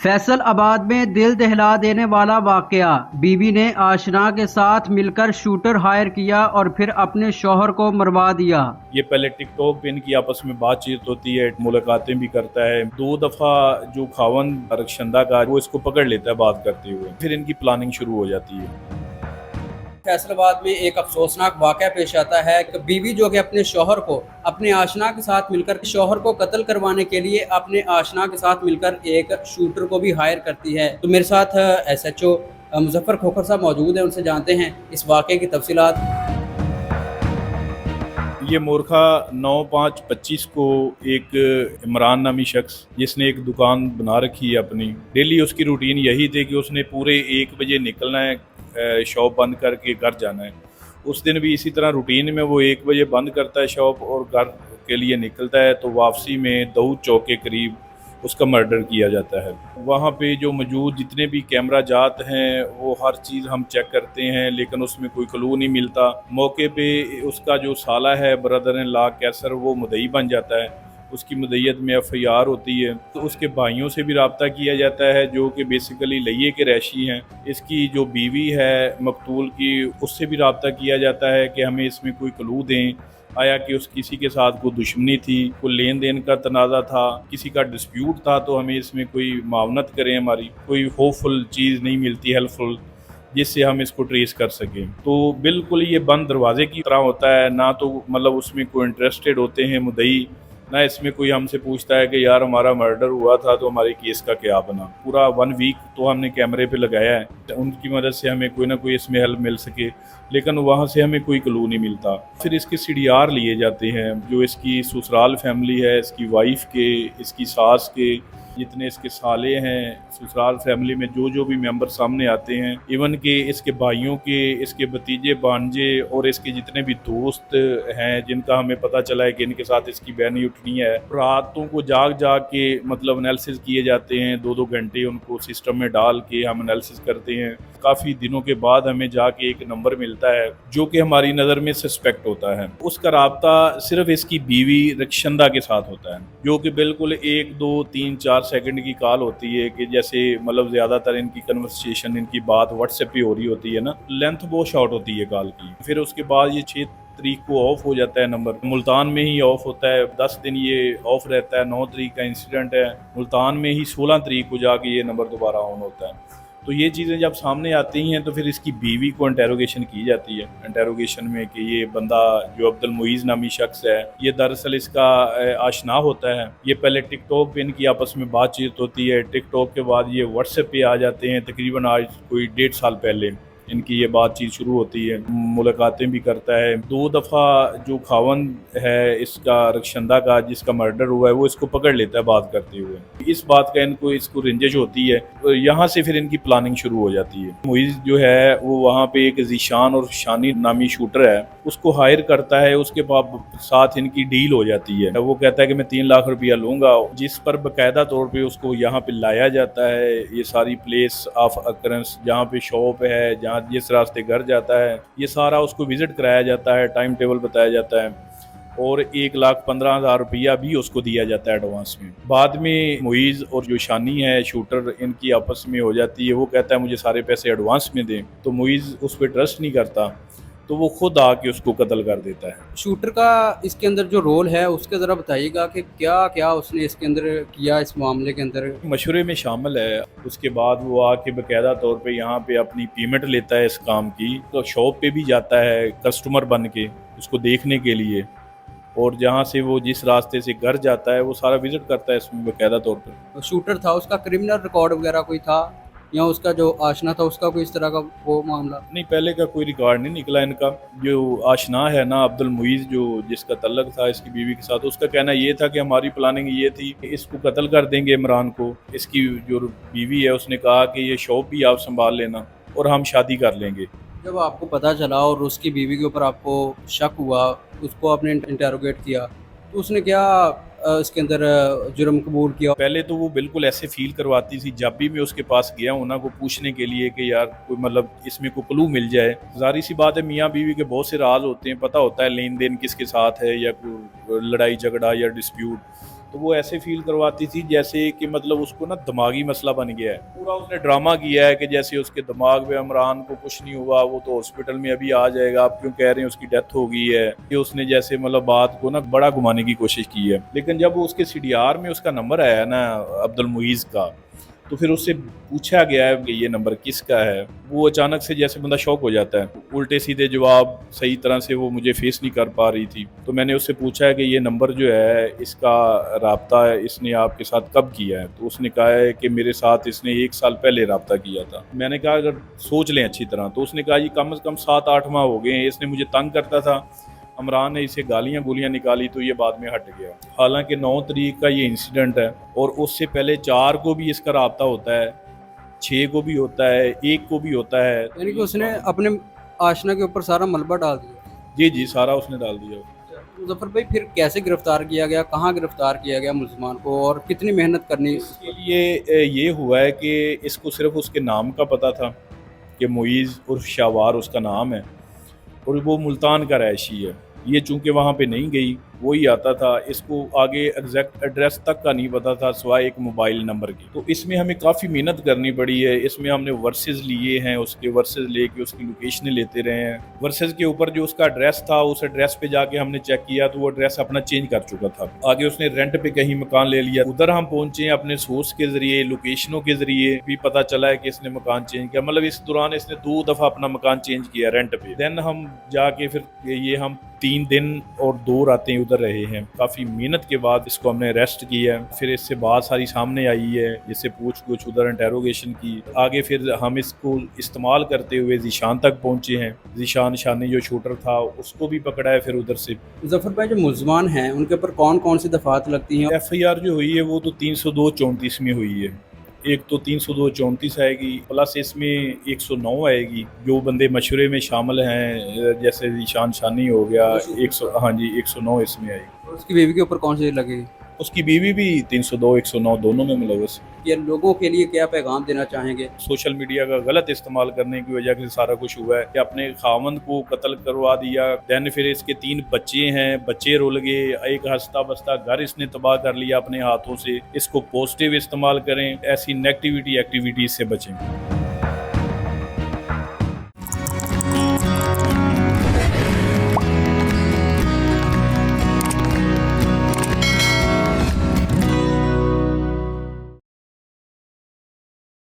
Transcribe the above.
फैसलाबाद में दिल दहला देने वाला वाकया। बीवी ने आशना के साथ मिलकर शूटर हायर किया और फिर अपने शौहर को मरवा दिया। ये पहले टिकटॉक पे इनकी आपस में बातचीत होती है, मुलाकातें भी करता है। 2 दफा जो खावन रक्षंदा का वो इसको पकड़ लेता है बात करते हुए, फिर इनकी प्लानिंग शुरू हो जाती है। फैसलाबाद में एक अफसोसनाक वाक़या पेश आता है कि बीवी जो कि अपने शौहर को अपने आशना के साथ मिलकर शौहर को कत्ल करवाने के लिए अपने आशना के साथ मिलकर एक शूटर को भी हायर करती है। तो मेरे साथ SHO मुजफ्फर खोखर साहब मौजूद हैं, उनसे जानते हैं इस वाक़े की तफसीलात। ये मोरखा 9/5/25 को एक इमरान नामी शख्स जिसने एक दुकान बना रखी है अपनी, डेली उसकी रूटीन यही थी कि उसने पूरे 1 बजे निकलना है, शॉप बंद करके घर जाना है। उस दिन भी इसी तरह रूटीन में वो 1 बजे बंद करता है शॉप और घर के लिए निकलता है। तो वापसी में दाऊद चौक के करीब उसका मर्डर किया जाता है। वहाँ पे जो मौजूद जितने भी कैमरा जात हैं वो हर चीज़ हम चेक करते हैं, लेकिन उसमें कोई क्लू नहीं मिलता। मौके पे उसका जो साला है ब्रदर इन लॉ कैसर, वो मुद्दई बन जाता है। उसकी मुद्दईयत में FIR होती है। तो उसके भाइयों से भी रब्ता किया जाता है जो कि बेसिकली लइये के रैशी हैं। इसकी जो बीवी है मकतूल की, उससे भी रब्ता किया जाता है कि हमें इसमें कोई क्लू दें, आया कि उस किसी के साथ कोई दुश्मनी थी, कोई लेन देन का तनाज़ा था, किसी का डिस्प्यूट था, तो हमें इसमें कोई मावनत करें, हमारी कोई होपफुल चीज़ नहीं मिलती हेल्पफुल जिससे हम इसको ट्रेस कर सकें। तो बिल्कुल ये बंद दरवाजे की तरह होता है, ना तो मतलब उसमें कोई इंटरेस्टेड होते हैं मुद्दई, ना इसमें कोई हमसे पूछता है कि यार हमारा मर्डर हुआ था तो हमारे केस का क्या बना। पूरा 1 वीक तो हमने कैमरे पे लगाया है, उनकी मदद से हमें कोई ना कोई इसमें हेल्प मिल सके, लेकिन वहाँ से हमें कोई क्लू नहीं मिलता। फिर इसके CDR लिए जाते हैं, जो इसकी ससुराल फैमिली है, इसकी वाइफ के, इसकी सास के, जितने इसके साले हैं, ससुराल फैमिली में जो जो भी मेंबर सामने आते हैं, इवन के इसके भाइयों के, इसके भतीजे भांजे और इसके जितने भी दोस्त हैं जिनका हमें पता चला है कि इनके साथ इसकी बहनी उठनी है, रातों को जाग जाग के मतलब एनालिसिस किए जाते हैं। 2-2 घंटे उनको सिस्टम में डाल के हम एनालिसिस करते हैं। काफ़ी दिनों के बाद हमें जाके एक नंबर मिलता है जो कि हमारी नज़र में सस्पेक्ट होता है। उसका राब्ता सिर्फ इसकी बीवी रक्षंदा के साथ होता है, जो कि बिल्कुल 1, 2, 3, 4 सेकंड की कॉल होती है कि जैसे मतलब ज़्यादातर इनकी कन्वर्सेशन, इनकी बात व्हाट्सएप पे हो रही होती है ना, लेंथ बहुत शॉर्ट होती है कॉल की। फिर उसके बाद ये 6 तारीख को ऑफ हो जाता है नंबर, मुल्तान में ही ऑफ होता है। 10 दिन ये ऑफ रहता है। 9 तारीख का इंसिडेंट है, मुल्तान में ही 16 तारीख को जाके ये नंबर दोबारा ऑन होता है। तो ये चीज़ें जब सामने आती हैं तो फिर इसकी बीवी को इंटेरोगेशन की जाती है। इंटेरोगेशन में कि ये बंदा जो अब्दुल मुईज़ नामी शख्स है, ये दरअसल इसका आशना होता है। ये पहले टिकटॉक पे इनकी आपस में बातचीत होती है, टिकटॉक के बाद ये व्हाट्सएप पे आ जाते हैं। तकरीबन आज कोई 1.5 साल पहले इनकी ये बातचीत शुरू होती है, मुलाकातें भी करता है। 2 दफ़ा जो खावन है इसका रक्षंदा का, जिसका मर्डर हुआ है, वो इसको पकड़ लेता है बात करते हुए। इस बात का इसको रंजिश होती है, तो यहाँ से फिर इनकी प्लानिंग शुरू हो जाती है। मुइज़ जो है वो वहाँ पे एक ज़ीशान और शानी नामी शूटर है, उसको हायर करता है। उसके बाद साथ इनकी डील हो जाती है। वो कहता है कि मैं 3 लाख रुपया लूँगा, जिस पर बाकायदा तौर पे उसको यहाँ पे लाया जाता है। ये सारी प्लेस ऑफ अकरेंस, जहाँ पे शॉप है, जहाँ जिस रास्ते घर जाता है, ये सारा उसको विज़िट कराया जाता है, टाइम टेबल बताया जाता है और 1,15,000 रुपया भी उसको दिया जाता है एडवांस में। बाद में मुइज़ और जो शानी है शूटर, इनकी आपस में हो जाती है। वो कहता है मुझे सारे पैसे एडवांस में दें, तो मुइज़ उस पर ट्रस्ट नहीं करता, तो वो खुद आके उसको कत्ल कर देता है। शूटर का इसके अंदर जो रोल है उसके ज़रा बताइएगा कि क्या क्या उसने इसके अंदर किया, इस मामले के अंदर मशवरे में शामिल है। उसके बाद वो आके बाकायदा तौर पे यहाँ पे अपनी पेमेंट लेता है इस काम की, तो शॉप पे भी जाता है कस्टमर बन के उसको देखने के लिए, और जहाँ से वो जिस रास्ते से घर जाता है वो सारा विजिट करता है इसमें बाकायदा तौर पर। शूटर था, उसका क्रिमिनल रिकॉर्ड वगैरह कोई था या उसका जो आशना था उसका कोई इस तरह का वो मामला? नहीं, पहले का कोई रिकॉर्ड नहीं निकला इनका। जो आशना है ना अब्दुल मुईज़, जो जिसका तल्लक था इसकी बीवी के साथ, उसका कहना ये था कि हमारी प्लानिंग ये थी कि इसको कत्ल कर देंगे इमरान को। इसकी जो बीवी है उसने कहा कि ये शॉप भी आप संभाल लेना और हम शादी कर लेंगे। जब आपको पता चला और उसकी बीवी के ऊपर आपको शक हुआ, उसको आपने इंटेरोगेट किया, तो उसने क्या इसके अंदर जुर्म कबूल किया? पहले तो वो बिल्कुल ऐसे फील करवाती थी, जब भी मैं उसके पास गया हूँ ना, को पूछने के लिए कि यार कोई मतलब इसमें कोई क्लू मिल जाए। ज़ाहिर सी बात है, मियाँ बीवी के बहुत से राज होते हैं, पता होता है लेन देन किसके साथ है या कोई लड़ाई झगड़ा या डिस्प्यूट, तो वो ऐसे फील करवाती थी जैसे कि मतलब उसको ना दिमागी मसला बन गया है। पूरा उसने ड्रामा किया है कि जैसे उसके दिमाग में इमरान को कुछ नहीं हुआ, वो तो हॉस्पिटल में अभी आ जाएगा, आप क्यों कह रहे हैं उसकी डेथ हो गई है। कि उसने जैसे मतलब बात को ना बड़ा घुमाने की कोशिश की है। लेकिन जब उसके सीडीआर में उसका नंबर आया ना अब्दुल मुईज़ का, तो फिर उससे पूछा गया है कि ये नंबर किसका है। वो अचानक से जैसे बंदा शॉक हो जाता है। उल्टे सीधे जवाब सही तरह से वो मुझे फेस नहीं कर पा रही थी। तो मैंने उससे पूछा है कि ये नंबर जो है इसका राब्ता इसने आपके साथ कब किया है। तो उसने कहा है कि मेरे साथ इसने 1 साल पहले राब्ता किया था। मैंने कहा अगर सोच लें अच्छी तरह, तो उसने कहा ये कम से कम 7-8 माह हो गए हैं, इसने मुझे तंग करता था, इमरान ने इसे गालियां गोलियां निकाली तो ये बाद में हट गया। हालांकि 9 तारीख का ये इंसिडेंट है और उससे पहले 4 को भी इसका राब्ता होता है, 6 को भी होता है, 1 को भी होता है। यानी कि उसने अपने आशना के ऊपर सारा मलबा डाल दिया। जी जी, सारा उसने डाल दिया। मुजफ्फर भाई फिर कैसे गिरफ्तार किया गया, कहाँ गिरफ्तार किया गया मुलजमान को, और कितनी मेहनत करनी? इसके लिए ये हुआ है कि इसको सिर्फ उसके नाम का पता था कि मुईज़ उर्फ शावार उसका नाम है और वो मुल्तान का रहायशी है। ये चूंकि वहाँ पे नहीं गई, वो ही आता था, इसको आगे एग्जैक्ट एड्रेस तक का नहीं पता था सिवाय एक मोबाइल नंबर की। तो इसमें हमें काफ़ी मेहनत करनी पड़ी है। इसमें हमने वर्सेस लिए हैं, उसके वर्सेस लेके उसकी लोकेशनें लेते रहे हैं। वर्सेस के ऊपर जो उसका एड्रेस था, उस एड्रेस पे जाके हमने चेक किया तो वो एड्रेस अपना चेंज कर चुका था। आगे उसने रेंट पे कहीं मकान ले लिया, उधर हम पहुंचे अपने सोर्स के जरिए, लोकेशनों के जरिए भी पता चला है कि इसने मकान चेंज किया। मतलब इस दौरान इसने 2 दफ़ा अपना मकान चेंज किया रेंट पे। देन हम जाके फिर ये हम 3 दिन और 2 रातें उधर रहे हैं। काफ़ी मेहनत के बाद इसको हमने अरेस्ट किया है। फिर इससे बात सारी सामने आई है, जिससे पूछ कुछ उधर इंटेरोगेशन की। आगे फिर हम इसको इस्तेमाल करते हुए जीशान तक पहुंचे हैं। जीशान शानी जो शूटर था उसको भी पकड़ा है फिर उधर से। मुजफ्फर भाई जो मुलजमान हैं उनके ऊपर कौन कौन सी दफात लगती हैं? FIR जो हुई है वो तो 302-34 में हुई है। एक तो 302-34 आएगी, प्लस इसमें 109 आएगी। जो बंदे मशवरे में शामिल हैं जैसे जीशान शानी हो गया, 100, हाँ जी 109 इसमें आएगी। और उसकी बीवी के ऊपर कौन सी लगेगी? उसकी बीवी भी 302-109 दोनों में मुलव्वस है। ये लोगों के लिए क्या पैगाम देना चाहेंगे? सोशल मीडिया का गलत इस्तेमाल करने की वजह से सारा कुछ हुआ है कि अपने खावंद को कत्ल करवा दिया। दैन फिर इसके 3 बच्चे हैं, बच्चे रुल गए, एक हंसता बसता घर इसने तबाह कर लिया अपने हाथों से। इसको पॉजिटिव इस्तेमाल करें, ऐसी नेगेटिविटी एक्टिविटीज से बचें।